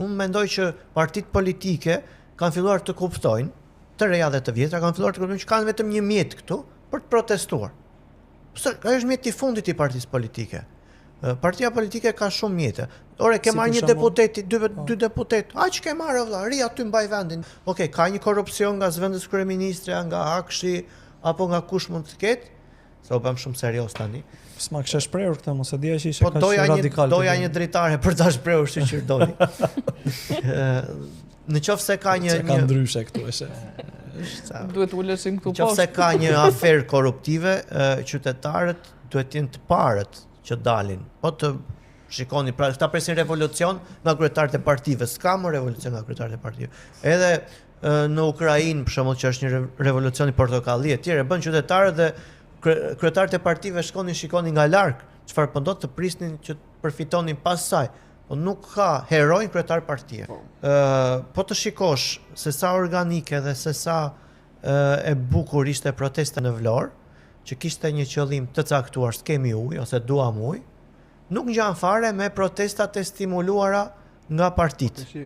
Unë mendoj që partitë politike kanë filluar të kuptojnë, të reja dhe të vjetra, kanë filluar të kuptojnë që kanë vetëm një mjet këtu për të protestuar. Ajo është mjeti i fundit i partisë politike. Partia politike ka shumë mjete. Ore, ke marrë një deputeti, dy deputet, aq ke marrë vëlla, ri aty mbaj vendin. Okej, ka një korrupsion nga zëvendës kryeministre, nga Akshi, apo nga kush mund të ketë, se u bëm shumë serios tani. S'ma kisha shprehur këtë, mos e dija që ishte kaq radikal. Doja një dritare për ta shprehur si që doli. Në qoftë se ka një ka ndryshe këtu është. Duhet ulesim këtu poshtë. Nëse ka një aferë korruptive, qytetarët duhet jenë të parët që dalin. Po të shikoni, pra ta presin revolucion nga kryetarët e partive, s'ka më revolucion nga kryetarët e partive. Edhe në Ukrainë, për shembull, që është një revolucion i portokalli etj, bën qytetarët dhe kryetarët e partive shikonin nga larg çfarë po ndodh, të prisnin që të përfitonin pas saj. Po nuk ka heroj kryetar partie. Po të shikosh se sa organike dhe se sa e bukur ishte protesta në Vlorë, që kishte një qëllim të caktuar, s'kemi ujë ose duam ujë, nuk ngjan fare me protestat e stimuluara nga partitë.